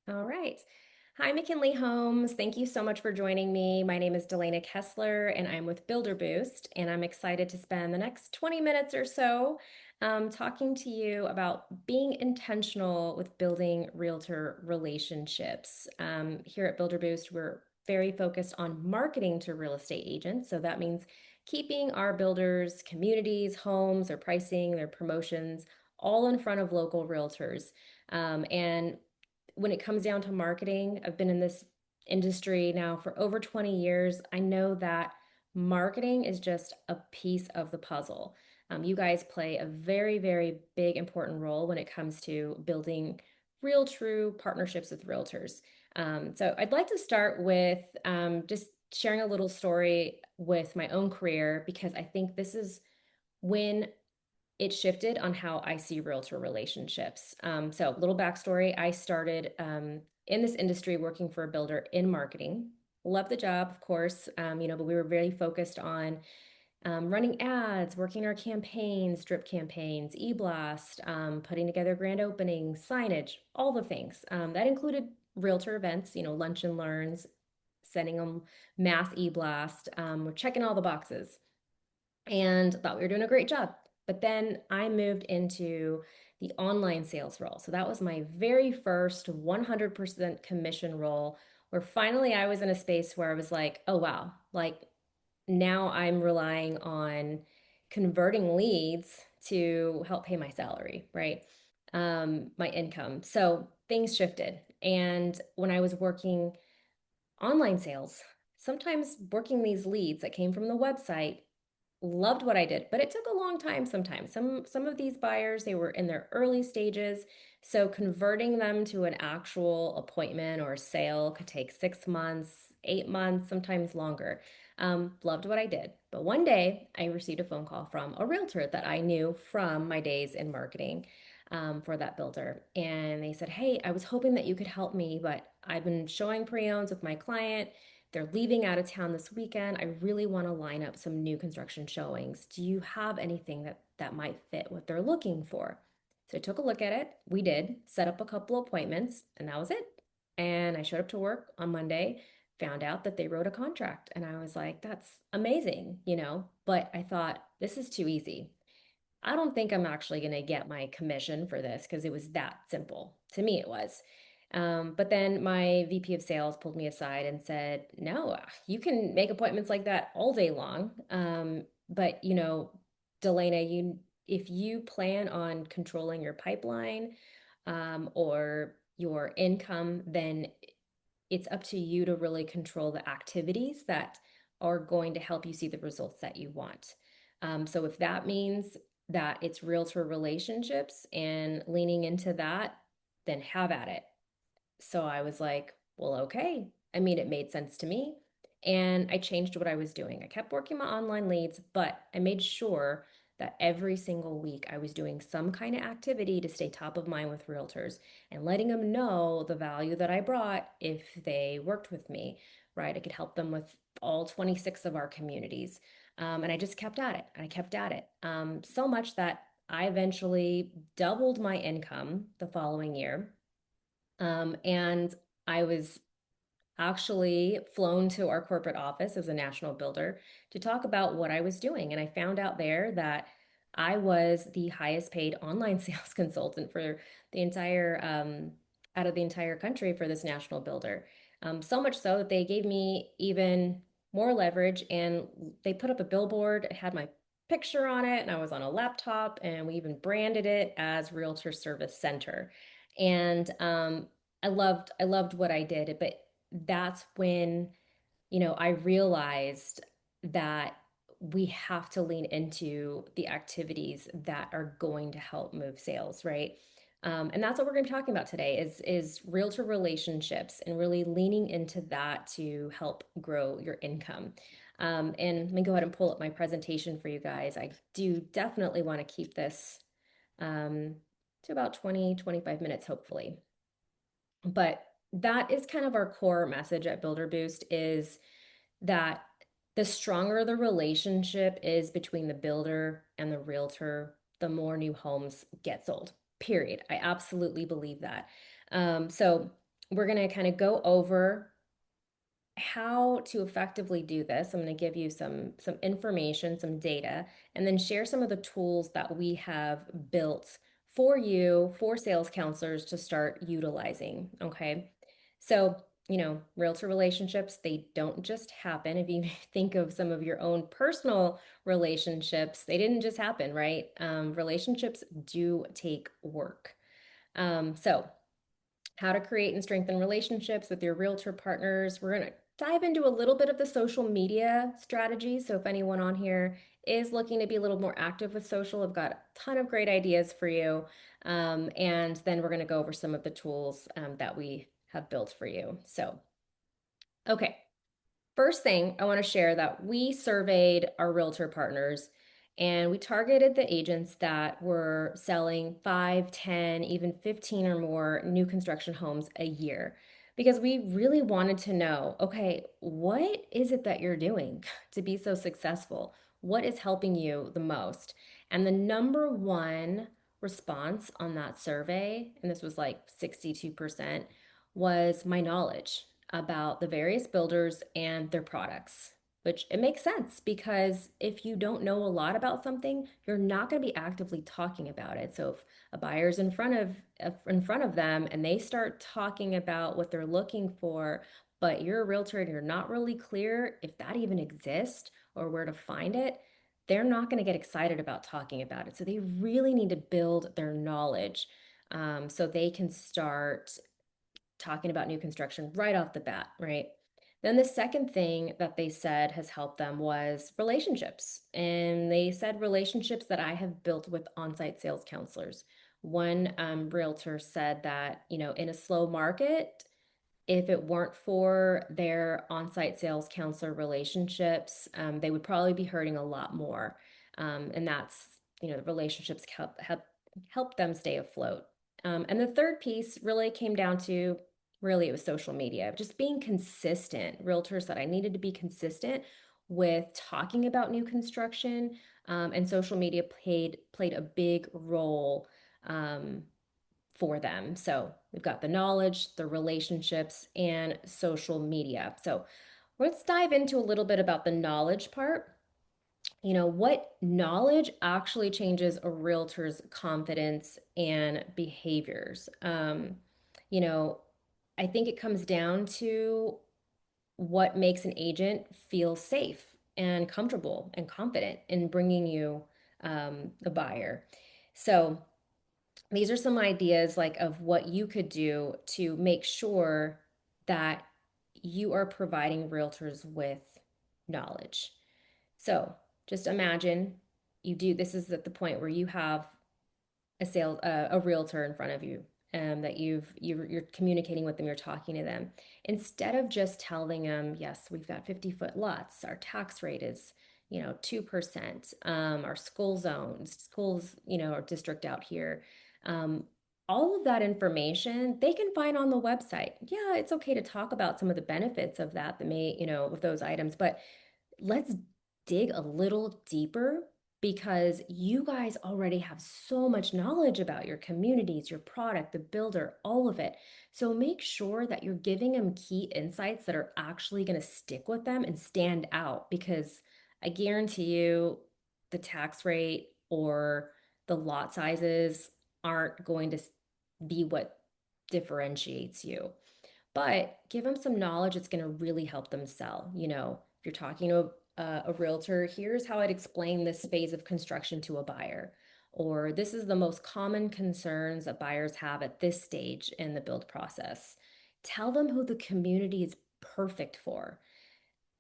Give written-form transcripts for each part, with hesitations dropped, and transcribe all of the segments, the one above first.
All right. Hi, McKinley Homes. Thank you so much for joining me. My name is Delana Kessler, and I'm with Builder Boost, and I'm excited to spend the next 20 minutes or so talking to you about being intentional with building realtor relationships. Here at Builder Boost, we're very focused on marketing to real estate agents. So that means keeping our builders, communities, homes, their pricing, their promotions, all in front of local realtors. And when it comes down to marketing, I've been in this industry now for over 20 years. I know that marketing is just a piece of the puzzle. You guys play a very, very big, important role when it comes to building real, true partnerships with realtors. So I'd like to start with just sharing a little story with my own career because I think this is when it shifted on how I see realtor relationships. So, little backstory, I started in this industry working for a builder in marketing. Loved the job, of course, but we were very focused on running ads, working our campaigns, drip campaigns, e-blast, putting together grand openings, signage, all the things. That included realtor events, lunch and learns, sending them mass e-blast. We're checking all the boxes and thought we were doing a great job. But then I moved into the online sales role. So that was my very first 100% commission role, where finally I was in a space where I was like, oh, wow, like now I'm relying on converting leads to help pay my salary, right? My income. So things shifted. And when I was working online sales, sometimes working these leads that came from the website, loved what I did, but it took a long time sometimes. Some of these buyers, they were in their early stages, so converting them to an actual appointment or sale could take 6 months, 8 months, sometimes longer. Loved what I did. But one day I received a phone call from a realtor that I knew from my days in marketing for that builder. And they said, hey, I was hoping that you could help me, but I've been showing pre-owns with my client. They're leaving out of town this weekend. I really want to line up some new construction showings. Do you have anything that might fit what they're looking for? So I took a look at it. We did set up a couple appointments, and that was it. And I showed up to work on Monday, found out that they wrote a contract, and I was like, that's amazing. But I thought, this is too easy. I don't think I'm actually going to get my commission for this because it was that simple. To me, it was. But then my VP of sales pulled me aside and said, no, you can make appointments like that all day long. But Delana, if you plan on controlling your pipeline or your income, then it's up to you to really control the activities that are going to help you see the results that you want. So if that means that it's realtor relationships and leaning into that, then have at it. So I was like, well, okay. I mean, it made sense to me. And I changed what I was doing. I kept working my online leads, but I made sure that every single week I was doing some kind of activity to stay top of mind with realtors and letting them know the value that I brought if they worked with me, right? I could help them with all 26 of our communities. And I just kept at it. I kept at it so much that I eventually doubled my income the following year. And I was actually flown to our corporate office as a national builder to talk about what I was doing. And I found out there that I was the highest paid online sales consultant for the entire, out of the entire country for this national builder. So much so that they gave me even more leverage and they put up a billboard. It had my picture on it and I was on a laptop and we even branded it as Realtor Service Center. And I loved what I did, but that's when, I realized that we have to lean into the activities that are going to help move sales, right? And that's what we're going to be talking about today is realtor relationships and really leaning into that to help grow your income. And let me go ahead and pull up my presentation for you guys. I do definitely want to keep this um, to about 20-25 minutes, hopefully. But that is kind of our core message at Builder Boost is that the stronger the relationship is between the builder and the realtor, the more new homes get sold. Period. I absolutely believe that. So we're going to kind of go over how to effectively do this. I'm going to give you some information, some data, and then share some of the tools that we have built for you, for sales counselors to start utilizing. Okay. So, realtor relationships, they don't just happen. If you think of some of your own personal relationships, they didn't just happen, right? Relationships do take work. So, how to create and strengthen relationships with your realtor partners. We're going to dive into a little bit of the social media strategies. So if anyone on here is looking to be a little more active with social, I've got a ton of great ideas for you. And then we're going to go over some of the tools that we have built for you. So, okay. First thing I want to share that we surveyed our realtor partners and we targeted the agents that were selling 5, 10, even 15 or more new construction homes a year because we really wanted to know, okay, what is it that you're doing to be so successful? What is helping you the most? And the number one response on that survey, and this was like 62%, was my knowledge about the various builders and their products, which it makes sense because if you don't know a lot about something, you're not going to be actively talking about it. So if a buyer's in front of them and they start talking about what they're looking for, but you're a realtor and you're not really clear if that even exists or where to find it, they're not going to get excited about talking about it. So they really need to build their knowledge so they can start talking about new construction right off the bat, right? Then the second thing that they said has helped them was relationships. And they said relationships that I have built with on-site sales counselors. One realtor said that, in a slow market, if it weren't for their on-site sales counselor relationships, they would probably be hurting a lot more. And that's, the relationships help them stay afloat. And the third piece really came down to really it was social media, just being consistent. Realtors said I needed to be consistent with talking about new construction, and social media played a big role. For them. So we've got the knowledge, the relationships, and social media. So let's dive into a little bit about the knowledge part. What knowledge actually changes a realtor's confidence and behaviors? You know, I think it comes down to what makes an agent feel safe and comfortable and confident in bringing you a buyer. So, these are some ideas like of what you could do to make sure that you are providing realtors with knowledge. So just imagine you do this is at the point where you have a realtor in front of you that you're communicating with them, you're talking to them. Instead of just telling them, yes, we've got 50-foot lots, our tax rate is 2%, our schools, our district out here. Um, all of that information they can find on the website. Yeah, it's okay to talk about some of the benefits of that may, of those items, but let's dig a little deeper because you guys already have so much knowledge about your communities, your product, the builder, all of it. So make sure that you're giving them key insights that are actually going to stick with them and stand out because I guarantee you the tax rate or the lot sizes aren't going to be what differentiates you. But give them some knowledge, it's going to really help them sell. If you're talking to a realtor, here's how I'd explain this phase of construction to a buyer. Or this is the most common concerns that buyers have at this stage in the build process. Tell them who the community is perfect for.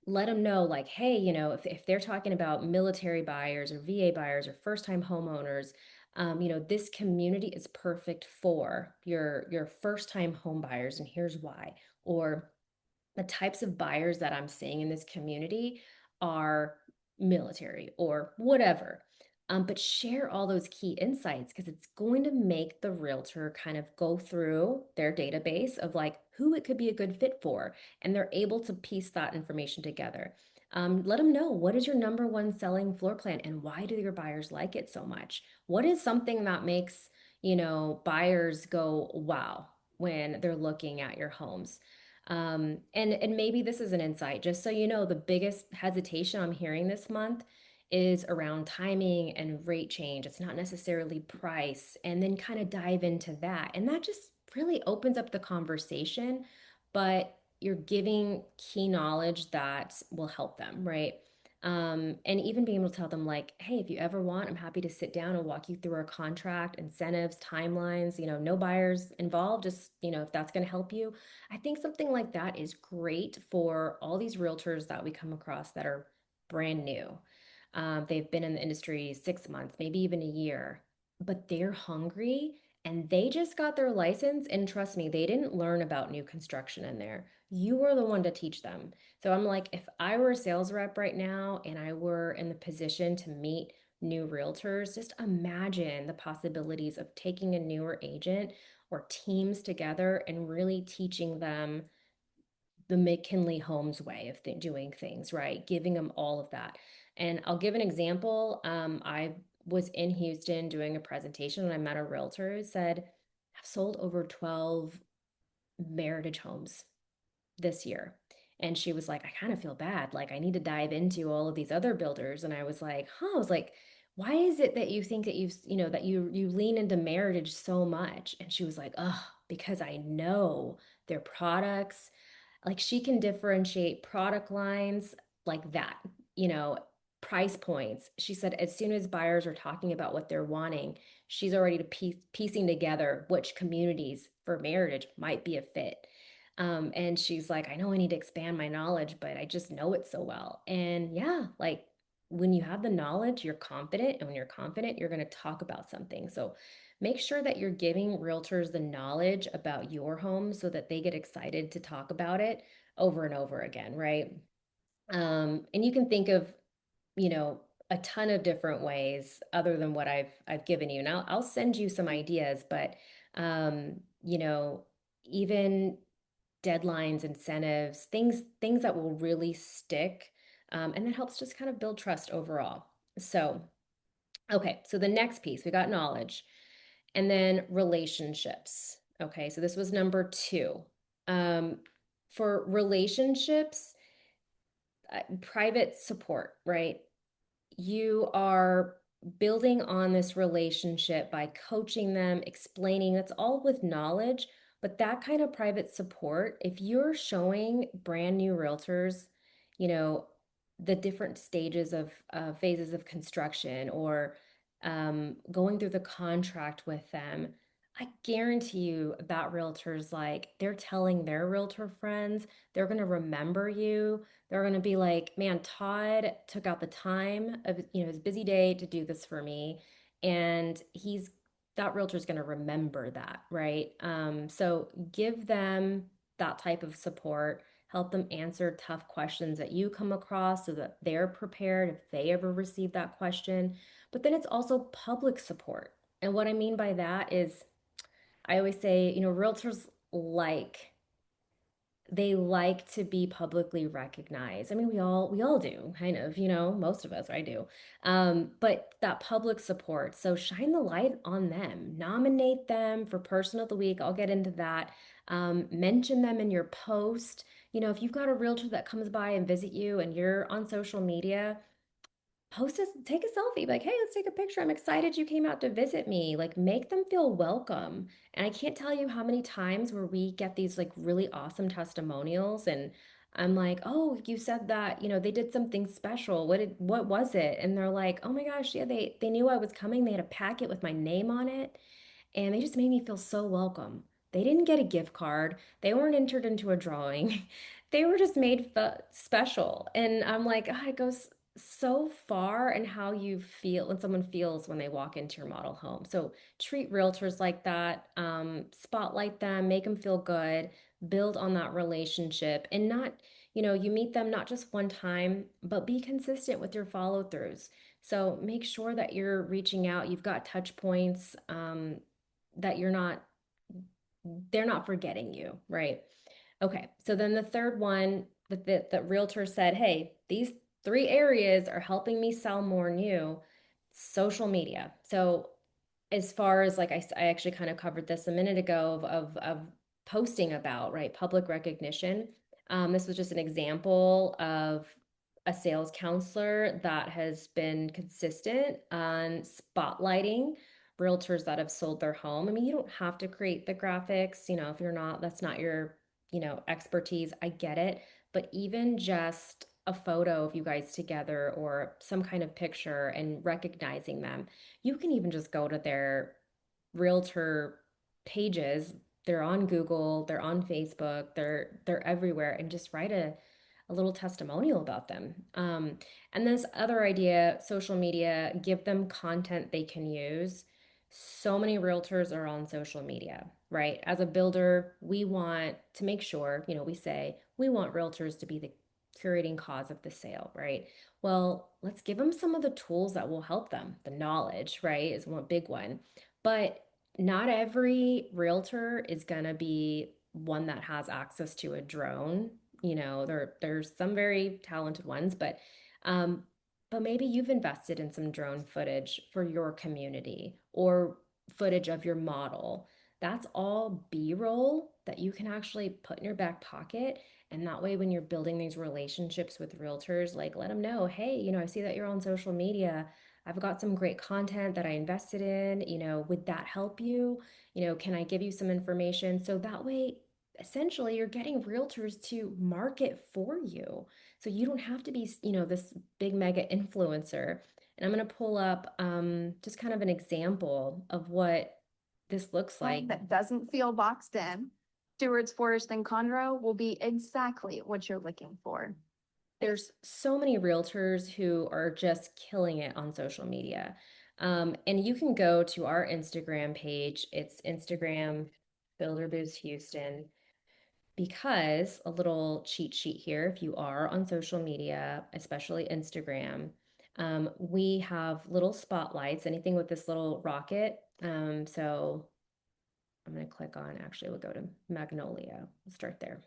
Let them know, like, hey, if they're talking about military buyers or VA buyers or first-time homeowners, this community is perfect for your first-time home buyers, and here's why. Or the types of buyers that I'm seeing in this community are military or whatever. But share all those key insights because it's going to make the realtor kind of go through their database of like who it could be a good fit for, and they're able to piece that information together. Let them know what is your number one selling floor plan and why do your buyers like it so much? What is something that makes, buyers go, wow, when they're looking at your homes. And maybe this is an insight, just so you know, the biggest hesitation I'm hearing this month is around timing and rate change. It's not necessarily price, and then kind of dive into that. And that just really opens up the conversation, but you're giving key knowledge that will help them, right? And even being able to tell them, like, hey, if you ever want, I'm happy to sit down and walk you through our contract, incentives, timelines, no buyers involved, just, if that's going to help you. I think something like that is great for all these realtors that we come across that are brand new. They've been in the industry 6 months, maybe even a year, but they're hungry and they just got their license. And trust me, they didn't learn about new construction in there. You were the one to teach them. So I'm like, if I were a sales rep right now and I were in the position to meet new realtors, just imagine the possibilities of taking a newer agent or teams together and really teaching them the McKinley Homes way of doing things, right? Giving them all of that. And I'll give an example. I was in Houston doing a presentation and I met a realtor who said, I've sold over 12 Meritage homes this year. And she was like, I kind of feel bad. Like, I need to dive into all of these other builders. And I was like, huh, I was like, why is it that you think that that you lean into Meritage so much? And she was like, oh, because I know their products, like she can differentiate product lines like that, you know, price points. She said as soon as buyers are talking about what they're wanting, she's already piecing together which communities for Meritage might be a fit. And she's like, I know I need to expand my knowledge, but I just know it so well. And yeah, like when you have the knowledge, you're confident. And when you're confident, you're going to talk about something. So make sure that you're giving realtors the knowledge about your home so that they get excited to talk about it over and over again, right? And you can think of, you know, a ton of different ways other than what I've given you. Now I'll send you some ideas, but um, you know, even deadlines, incentives, things that will really stick, and that helps just kind of build trust overall. So, okay, so the next piece, we got knowledge. And then relationships. Okay, so this was number two. Um, for relationships, private support, right? You are building on this relationship by coaching them, explaining, that's all with knowledge. But that kind of private support, if you're showing brand new realtors, you know, the different stages of phases of construction or going through the contract with them, I guarantee you that realtors, like, they're telling their realtor friends, they're going to remember you. They're going to be like, man, Todd took out the time of, his busy day to do this for me. And that realtor's going to remember that, right? So give them that type of support, help them answer tough questions that you come across so that they're prepared if they ever receive that question. But then it's also public support. And what I mean by that is, I always say, realtors they like to be publicly recognized. I mean, we all do, kind of, most of us, I do. But that public support, so shine the light on them, nominate them for person of the week. I'll get into that. Mention them in your post. If you've got a realtor that comes by and visit you and you're on social media, take a selfie, like, hey, let's take a picture. I'm excited you came out to visit me. Like, make them feel welcome. And I can't tell you how many times where we get these like really awesome testimonials and I'm like, oh, you said that, they did something special. What was it? And they're like, oh my gosh, yeah, they knew I was coming. They had a packet with my name on it and they just made me feel so welcome. They didn't get a gift card. They weren't entered into a drawing. They were just made special. And I'm like, God, it goes so far in how you feel when someone feels when they walk into your model home. So treat realtors like that, spotlight them, make them feel good, build on that relationship, and not, you meet them not just one time, but be consistent with your follow throughs. So make sure that you're reaching out. You've got touch points. That they're not forgetting you, right? Okay, so then the third one that realtor said, hey, these three areas are helping me sell more new: social media. So as far as, like, I actually kind of covered this a minute ago of posting about, right? Public recognition. This was just an example of a sales counselor that has been consistent on spotlighting realtors that have sold their home. I mean, you don't have to create the graphics, if you're not, that's not your, expertise. I get it. But even just a photo of you guys together or some kind of picture and recognizing them, you can even just go to their realtor pages. They're on Google, they're on Facebook, they're everywhere, and just write a little testimonial about them. And this other idea, social media, give them content they can use. So many realtors are on social media, right? As a builder, we want to make sure, we say we want realtors to be the curating cause of the sale, right? Well, let's give them some of the tools that will help them. The knowledge, right, is one big one. But not every realtor is going to be one that has access to a drone. There's some very talented ones, um, but maybe you've invested in some drone footage for your community or footage of your model. That's all B-roll that you can actually put in your back pocket. And that way, when you're building these relationships with realtors, like let them know, hey, I see that you're on social media. I've got some great content that I invested in. Would that help you? Can I give you some information? So that way, essentially, you're getting realtors to market for you. So you don't have to be, this big mega influencer. And I'm going to pull up just kind of an example of what this looks like. That doesn't feel boxed in. Stewart's Forest and Conroe will be exactly what you're looking for. There's so many realtors who are just killing it on social media. And you can go to our Instagram page. It's Instagram Builder Boost Houston, because a little cheat sheet here, if you are on social media, especially Instagram, we have little spotlights, anything with this little rocket. So I'm going to click on, actually, we'll go to Magnolia. We'll start there.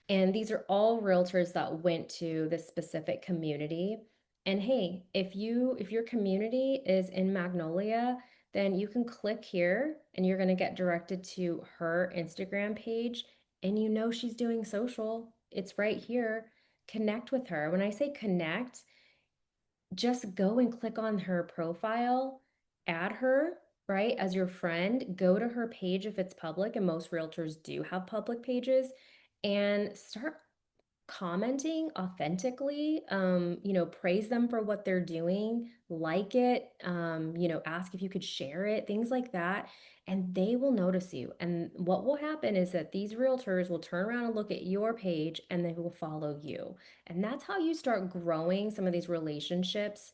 And these are all realtors that went to this specific community. And hey, if your community is in Magnolia, then you can click here and you're going to get directed to her Instagram page, and she's doing social. It's right here. Connect with her. When I say connect, just go and click on her profile, add her, right, as your friend, go to her page if it's public, and most realtors do have public pages, and start commenting authentically. Praise them for what they're doing, like it, ask if you could share it, things like that, and they will notice you. And what will happen is that these realtors will turn around and look at your page, and they will follow you. And that's how you start growing some of these relationships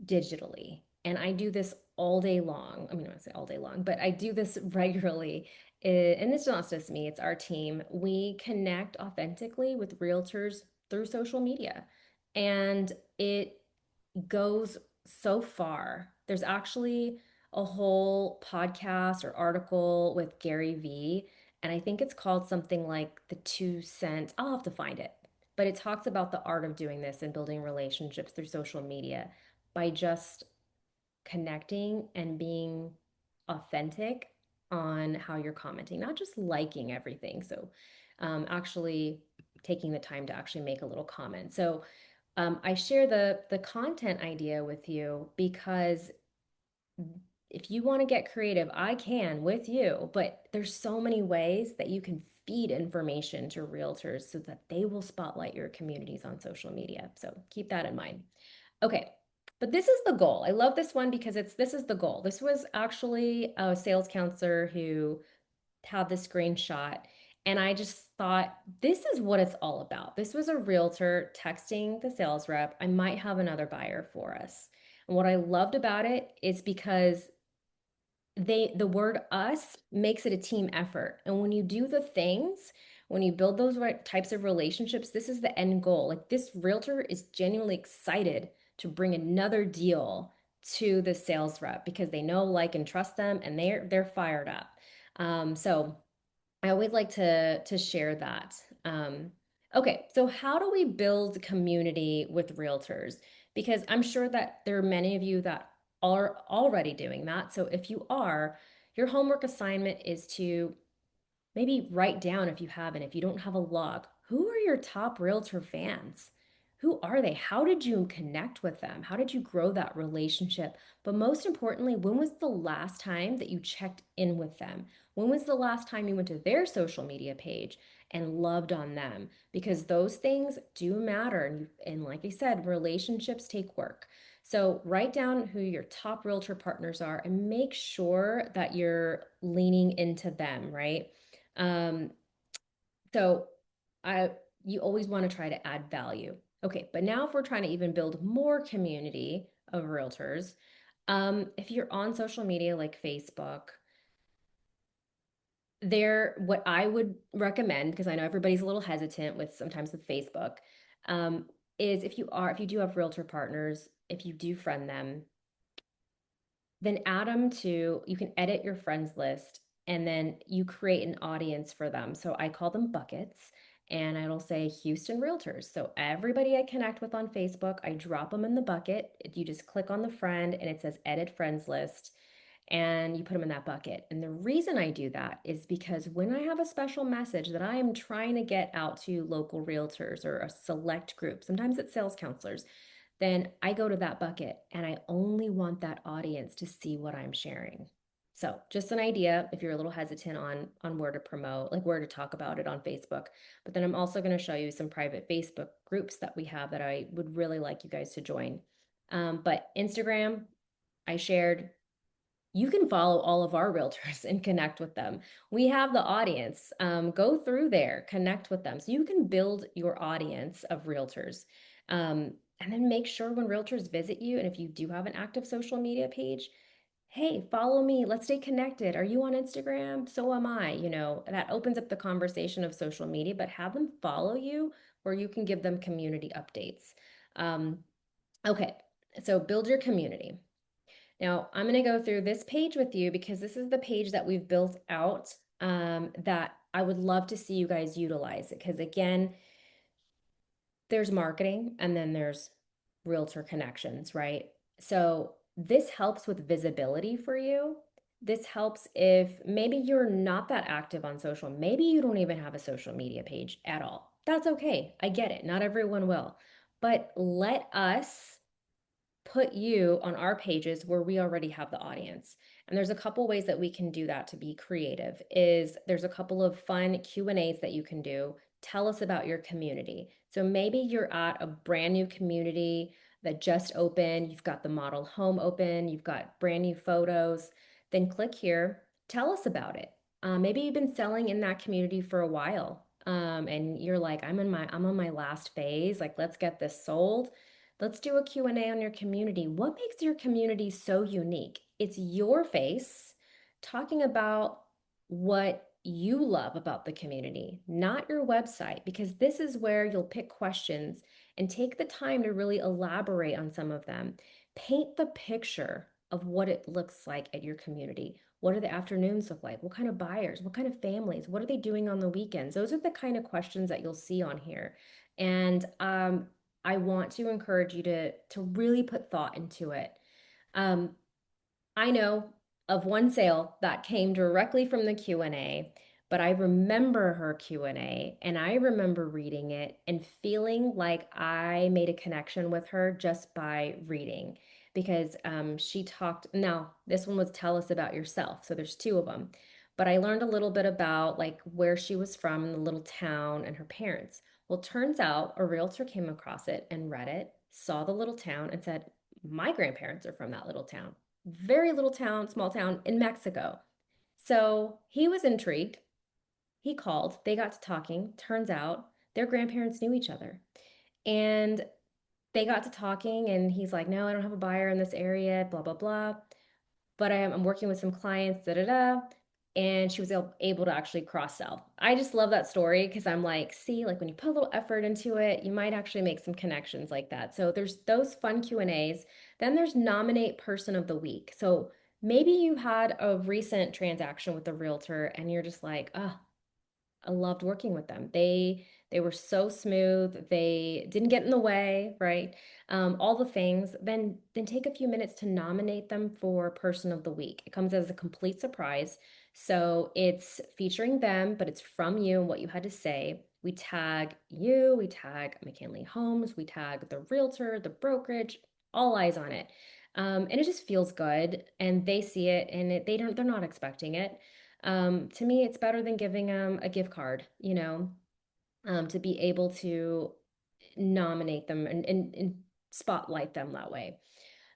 digitally. And I do this all day long. I mean, I don't say all day long, but I do this regularly. And it's not just me, it's our team. We connect authentically with realtors through social media. And it goes so far. There's actually a whole podcast or article with Gary Vee, and I think it's called something like the 2 cents. I'll have to find it. But it talks about the art of doing this and building relationships through social media by just connecting and being authentic on how you're commenting, not just liking everything. So, actually taking the time to actually make a little comment. So, I share the content idea with you because if you want to get creative, I can with you, but there's so many ways that you can feed information to realtors so that they will spotlight your communities on social media. So keep that in mind. Okay, but this is the goal. I love this one because this is the goal. This was actually a sales counselor who had the screenshot, and I just thought this is what it's all about. This was a realtor texting the sales rep, I might have another buyer for us. And what I loved about it is because the word us makes it a team effort. And when you do the things, when you build those right types of relationships, this is the end goal. Like, this realtor is genuinely excited to bring another deal to the sales rep because they know, like, and trust them, and they're fired up. So I always like to share that. Okay, so how do we build community with realtors? Because I'm sure that there are many of you that are already doing that. So if you are, your homework assignment is to maybe write down if you haven't, if you don't have a log, who are your top realtor fans? Who are they? How did you connect with them? How did you grow that relationship? But most importantly, when was the last time that you checked in with them? When was the last time you went to their social media page and loved on them? Because those things do matter. And like I said, relationships take work. So write down who your top realtor partners are and make sure that you're leaning into them, right? Um, so I you always want to try to add value. Okay, but now if we're trying to even build more community of realtors, if you're on social media like Facebook, there what I would recommend, because I know everybody's a little hesitant with sometimes with Facebook, um, is if you do have realtor partners, if you do friend them, then add them to, you can edit your friends list and then you create an audience for them. So I call them buckets and it'll say Houston Realtors. So everybody I connect with on Facebook, I drop them in the bucket. You just click on the friend and it says edit friends list and you put them in that bucket. And the reason I do that is because when I have a special message that I am trying to get out to local realtors or a select group, sometimes it's sales counselors, then I go to that bucket and I only want that audience to see what I'm sharing. So, just an idea if you're a little hesitant on where to promote, like where to talk about it on Facebook. But then I'm also going to show you some private Facebook groups that we have that I would really like you guys to join. But Instagram, I shared, you can follow all of our realtors and connect with them. We have the audience. Go through there, connect with them. So you can build your audience of realtors. And then make sure when realtors visit you, and if you do have an active social media page, hey, follow me. Let's stay connected. Are you on Instagram? So am I. That opens up the conversation of social media, but have them follow you where you can give them community updates. Um, okay, so build your community. Now, I'm going to go through this page with you because this is the page that we've built out that I would love to see you guys utilize it. Because again, there's marketing and then there's realtor connections, right? So this helps with visibility for you. This helps if maybe you're not that active on social. Maybe you don't even have a social media page at all. That's okay. I get it. Not everyone will. But let us put you on our pages where we already have the audience. And there's a couple ways that we can do that to be creative. Is there's a couple of fun Q&As that you can do. Tell us about your community. So maybe you're at a brand new community that just opened, you've got the model home open, you've got brand new photos, then click here, tell us about it. Maybe you've been selling in that community for a while. And you're like, I'm on my last phase. Like, let's get this sold. Let's do a Q&A on your community. What makes your community so unique? It's your face talking about what you love about the community, not your website, because this is where you'll pick questions and take the time to really elaborate on some of them. Paint the picture of what it looks like at your community. What do the afternoons look like? What kind of buyers? What kind of families? What are they doing on the weekends? Those are the kind of questions that you'll see on here. And I want to encourage you to really put thought into it. Um, I know of one sale that came directly from the Q&A, but I remember her Q&A and I remember reading it and feeling like I made a connection with her just by reading because she talked. Now, this one was tell us about yourself. So there's two of them. But I learned a little bit about like where she was from in the little town and her parents. Well, turns out a realtor came across it and read it, saw the little town and said, my grandparents are from that little town, very little town, small town in Mexico. So he was intrigued. He called, they got to talking. Turns out their grandparents knew each other. And they got to talking, and he's like, no, I don't have a buyer in this area, blah, blah, blah. But I'm working with some clients, da da da. And she was able to actually cross sell. I just love that story because I'm like, see, like when you put a little effort into it, you might actually make some connections like that. So there's those fun Q&As. Then there's nominate person of the week. So maybe you had a recent transaction with a realtor and you're just like, oh, I loved working with them. They were so smooth. They didn't get in the way, right? All the things. Then take a few minutes to nominate them for Person of the Week. It comes as a complete surprise. So it's featuring them, but it's from you and what you had to say. We tag you, we tag McKinley Homes, we tag the realtor, the brokerage, all eyes on it. And it just feels good, and they see it, and they're not expecting it. To me, it's better than giving them a gift card, to be able to nominate them and spotlight them that way.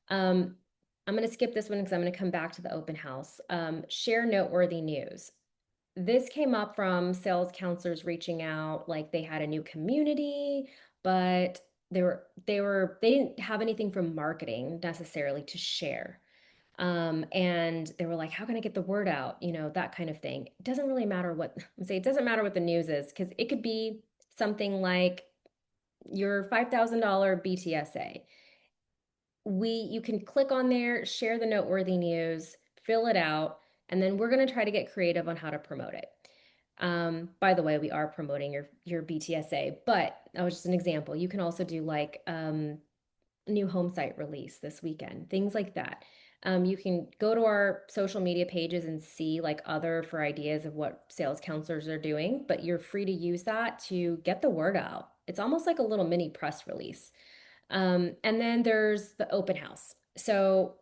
Um, I'm going to skip this one because I'm going to come back to the open house. Share noteworthy news. This came up from sales counselors reaching out, like they had a new community, but they didn't have anything from marketing necessarily to share. And they were like, how can I get the word out? That kind of thing. It doesn't really matter what, say, it doesn't matter what the news is, because it could be something like your $5,000 BTSA. You can click on there, share the noteworthy news, fill it out, and then we're going to try to get creative on how to promote it. By the way, we are promoting your BTSA, but that was just an example. You can also do like new home site release this weekend, things like that. You can go to our social media pages and see like other for ideas of what sales counselors are doing, but you're free to use that to get the word out. It's almost like a little mini press release. And then there's the open house. So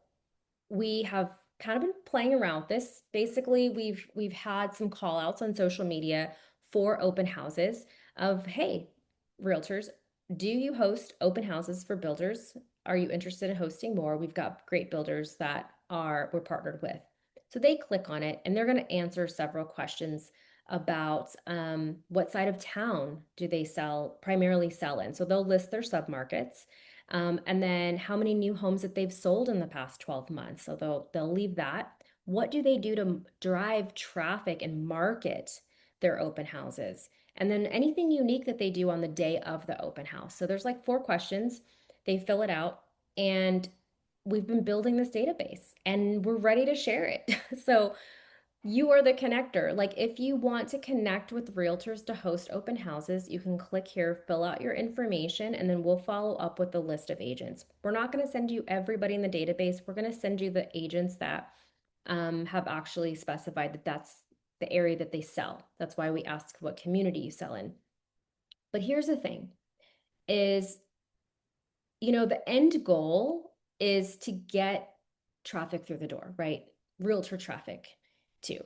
we have kind of been playing around with this. Basically, we've had some call outs on social media for open houses of, hey, realtors, do you host open houses for builders? Are you interested in hosting more? We've got great builders that are we're partnered with. So they click on it and they're going to answer several questions about what side of town do they primarily sell in. So they'll list their submarkets, and then how many new homes that they've sold in the past 12 months. So they'll leave that. What do they do to drive traffic and market their open houses? And then anything unique that they do on the day of the open house. So there's like 4 questions. They fill it out, and we've been building this database and we're ready to share it. So you are the connector. Like if you want to connect with realtors to host open houses, you can click here, fill out your information, and then we'll follow up with the list of agents. We're not going to send you everybody in the database. We're going to send you the agents that have actually specified that that's the area that they sell. That's why we ask what community you sell in. But here's the thing is the end goal is to get traffic through the door, right? Realtor traffic too.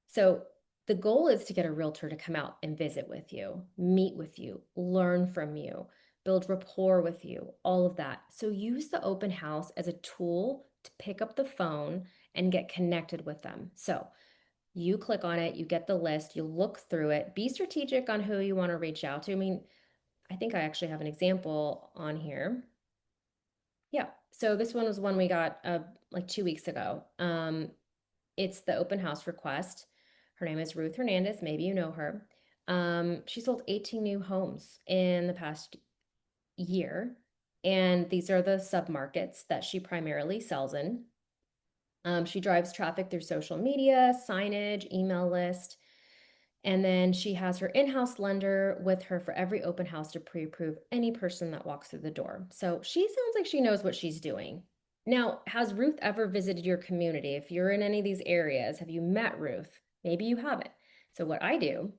So the goal is to get a realtor to come out and visit with you, meet with you, learn from you, build rapport with you, all of that. So use the open house as a tool to pick up the phone and get connected with them. So you click on it, you get the list, you look through it, be strategic on who you want to reach out to. I mean, I think I actually have an example on here. Yeah. So this one was one we got like 2 weeks ago. It's the open house request. Her name is Ruth Hernandez. Maybe you know her. She sold 18 new homes in the past year. And these are the submarkets that she primarily sells in. She drives traffic through social media, signage, email list. And then she has her in-house lender with her for every open house to pre-approve any person that walks through the door. So she sounds like she knows what she's doing. Now, has Ruth ever visited your community? If you're in any of these areas, have you met Ruth? Maybe you haven't. So what I do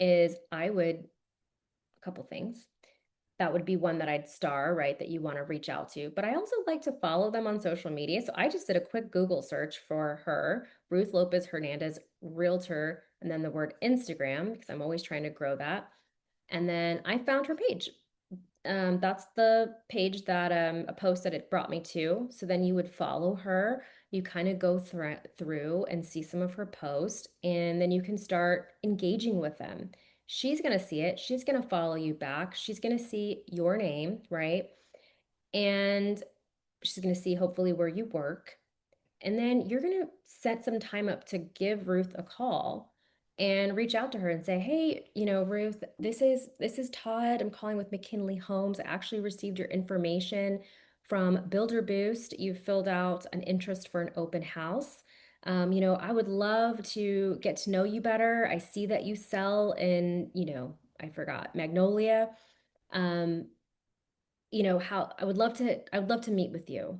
is a couple things. That would be one that I'd star, right? That you want to reach out to. But I also like to follow them on social media. So I just did a quick Google search for her, Ruth Lopez Hernandez, realtor, and then the word Instagram, because I'm always trying to grow that. And then I found her page. That's the page that a post that it brought me to. So then you would follow her. You kind of go through and see some of her posts, and then you can start engaging with them. She's going to see it. She's going to follow you back. She's going to see your name, right? And she's going to see hopefully where you work. And then you're going to set some time up to give Ruth a call and reach out to her and say, "Hey, Ruth, this is Todd. I'm calling with McKinley Homes. I actually received your information from Builder Boost. You filled out an interest for an open house. I would love to get to know you better. I see that you sell in, I forgot, Magnolia. Um, how I would love to meet with you.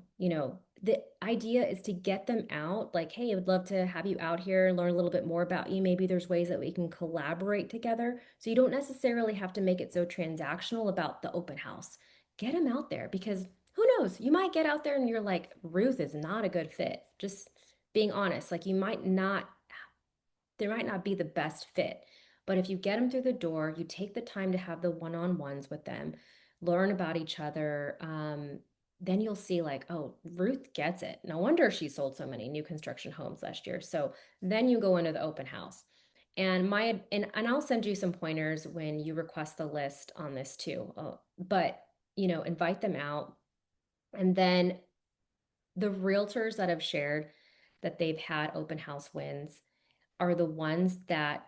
The idea is to get them out, like, hey, I would love to have you out here, learn a little bit more about you. Maybe there's ways that we can collaborate together. So you don't necessarily have to make it so transactional about the open house. Get them out there because who knows? You might get out there and you're like, Ruth is not a good fit. Just being honest, like you might not there might not be the best fit. But if you get them through the door, you take the time to have the one-on-ones with them, learn about each other, then you'll see like, oh, Ruth gets it. No wonder she sold so many new construction homes last year. So then you go into the open house. And I'll send you some pointers when you request the list on this too. But invite them out. And then the realtors that have shared that they've had open house wins are the ones that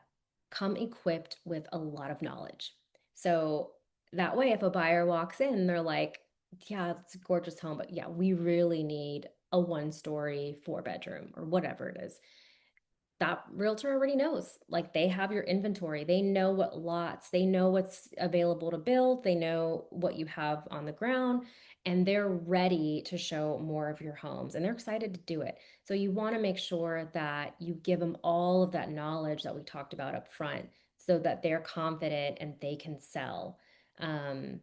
come equipped with a lot of knowledge. So that way, if a buyer walks in, they're like, yeah, it's a gorgeous home, but yeah, we really need a 1 story, 4 bedroom, or whatever it is. That realtor already knows. Like they have your inventory, they know what lots, they know what's available to build, they know what you have on the ground, and they're ready to show more of your homes and they're excited to do it. So you want to make sure that you give them all of that knowledge that we talked about up front so that they're confident and they can sell. Um,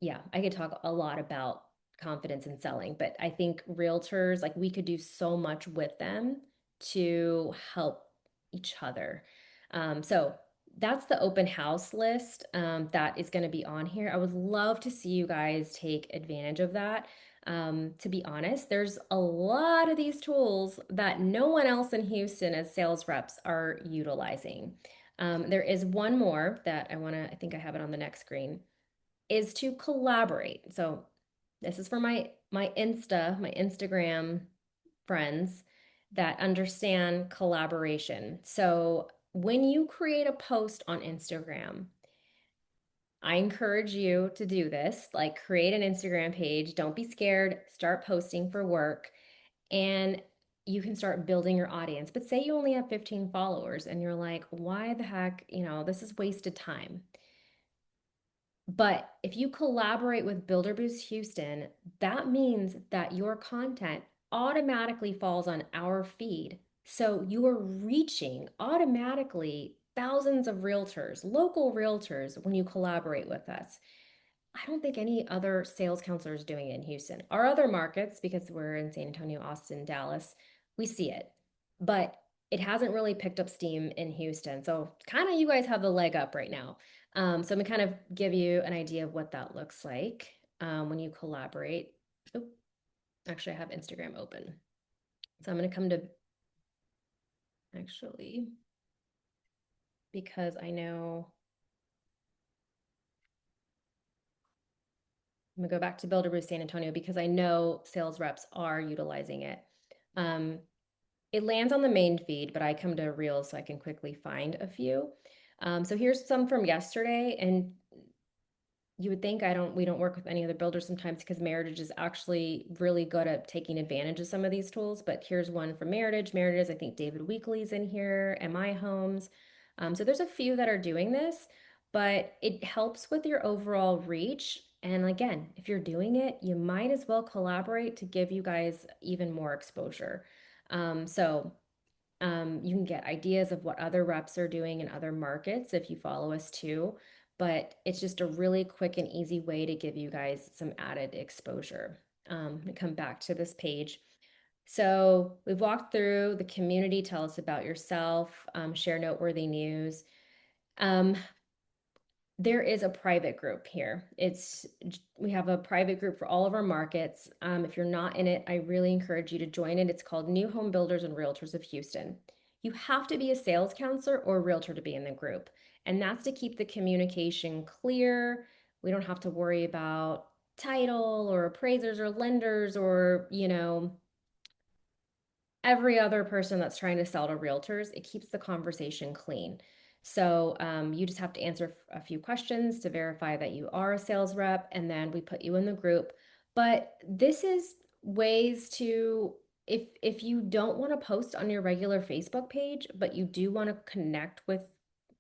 yeah, I could talk a lot about confidence in selling, but I think realtors, like we could do so much with them to help each other. So that's the open house list that is going to be on here. I would love to see you guys take advantage of that. To be honest, there's a lot of these tools that no one else in Houston as sales reps are utilizing. There is one more that I think I have it on the next screen is to collaborate. So this is for my Instagram friends that understand collaboration. So when you create a post on Instagram, I encourage you to do this, like create an Instagram page, don't be scared, start posting for work and you can start building your audience. But say you only have 15 followers and you're like, why the heck, this is wasted time. But if you collaborate with Builder Boost Houston, that means that your content automatically falls on our feed. So you are reaching automatically thousands of realtors, local realtors, when you collaborate with us. I don't think any other sales counselor is doing it in Houston. Our other markets, because we're in San Antonio, Austin, Dallas, we see it. But it hasn't really picked up steam in Houston. So kind of you guys have the leg up right now. So I'm gonna kind of give you an idea of what that looks like when you collaborate. Oh, actually, I have Instagram open. So I'm gonna come to actually because I know I'm gonna go back to Builder Boost San Antonio because I know sales reps are utilizing it. Um, It lands on the main feed, but I come to Reels so I can quickly find a few. So here's some from yesterday, and you would think we don't work with any other builders sometimes because Meritage is actually really good at taking advantage of some of these tools. But here's one from Meritage. Meritage, I think David Weekley's in here, MI Homes. So there's a few that are doing this, but it helps with your overall reach. And again, if you're doing it, you might as well collaborate to give you guys even more exposure. You can get ideas of what other reps are doing in other markets if you follow us too. But it's just a really quick and easy way to give you guys some added exposure. Come back to this page. So we've walked through the community. Tell us about yourself. Share noteworthy news. Um, there is a private group here. We have a private group for all of our markets. If you're not in it, I really encourage you to join it. It's called New Home Builders and Realtors of Houston. You have to be a sales counselor or a realtor to be in the group, and that's to keep the communication clear. We don't have to worry about title or appraisers or lenders or, every other person that's trying to sell to realtors. It keeps the conversation clean. So you just have to answer a few questions to verify that you are a sales rep, and then we put you in the group. But this is ways to if you don't want to post on your regular Facebook page, but you do want to connect with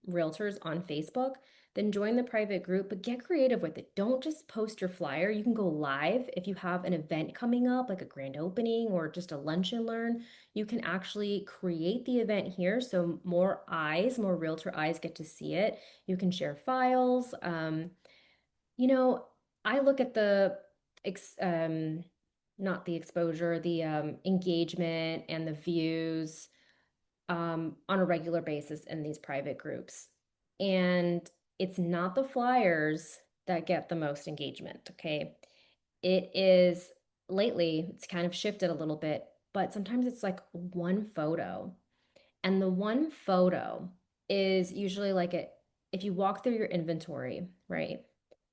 realtors on Facebook, then join the private group, but get creative with it. Don't just post your flyer. You can go live if you have an event coming up, like a grand opening or just a lunch and learn. You can actually create the event here so more eyes, more realtor eyes get to see it. You can share files. You know, I look at the ex not the exposure, the engagement and the views on a regular basis in these private groups. And it's not the flyers that get the most engagement, okay? It is lately, it's kind of shifted a little bit, but sometimes it's like one photo and the one photo is usually like if you walk through your inventory, right?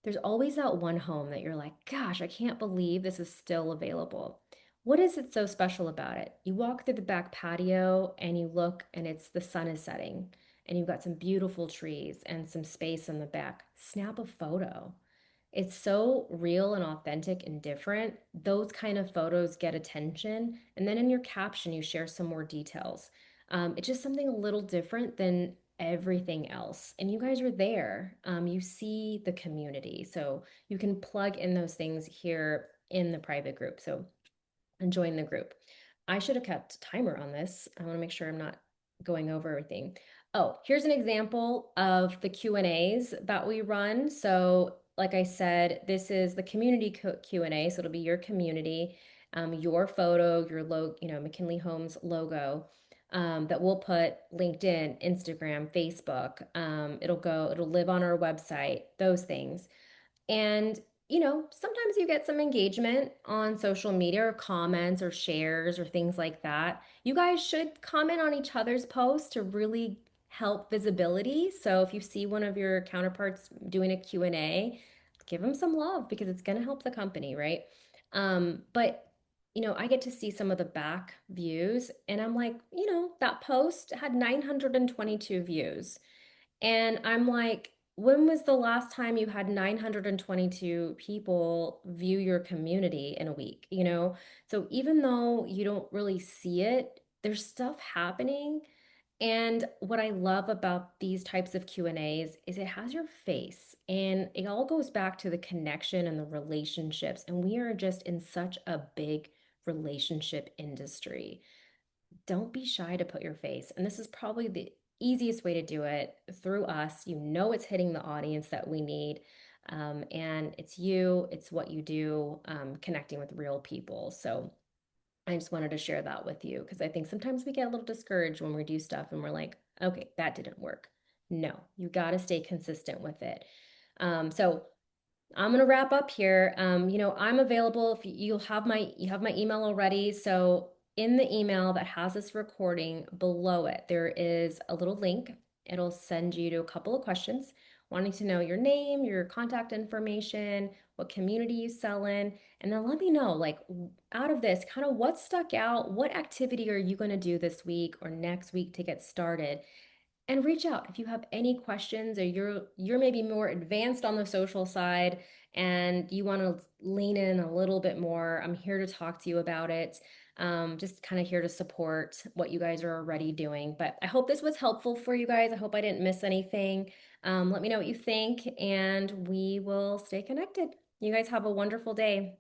There's always that one home that you're like, gosh, I can't believe this is still available. What is it so special about it? You walk through the back patio and you look and it's the sun is setting and you've got some beautiful trees and some space in the back. Snap a photo. It's so real and authentic and different. Those kind of photos get attention. And then in your caption, you share some more details. It's just something a little different than everything else. And you guys are there. You see the community. So you can plug in those things here in the private group. So and join the group. I should have kept a timer on this. I want to make sure I'm not going over everything. Oh, here's an example of the Q&As that we run. So, like I said, this is the community Q&A. So it'll be your community, your photo, your logo, McKinley Homes logo. That we'll put LinkedIn, Instagram, Facebook. It'll live on our website, those things. And, sometimes you get some engagement on social media or comments or shares or things like that. You guys should comment on each other's posts to really help visibility. So if you see one of your counterparts doing a Q&A, give them some love because it's going to help the company, right? But I get to see some of the back views and I'm like, that post had 922 views. And I'm like, when was the last time you had 922 people view your community in a week? So even though you don't really see it, there's stuff happening. And what I love about these types of Q&As is it has your face and it all goes back to the connection and the relationships. And we are just in such a big relationship industry. Don't be shy to put your face. And this is probably the easiest way to do it through us. It's hitting the audience that we need. And it's you, it's what you do, connecting with real people. So I just wanted to share that with you because I think sometimes we get a little discouraged when we do stuff and we're like, okay, that didn't work. No, you got to stay consistent with it. So I'm gonna wrap up here. I'm available if you have my email already. So in the email that has this recording below it, there is a little link. It'll send you to a couple of questions, wanting to know your name, your contact information, what community you sell in, and then let me know, like out of this, kind of what stuck out, what activity are you going to do this week or next week to get started? And reach out if you have any questions or you're maybe more advanced on the social side and you want to lean in a little bit more. I'm here to talk to you about it. Just kind of here to support what you guys are already doing. But I hope this was helpful for you guys. I hope I didn't miss anything. Let me know what you think and we will stay connected. You guys have a wonderful day.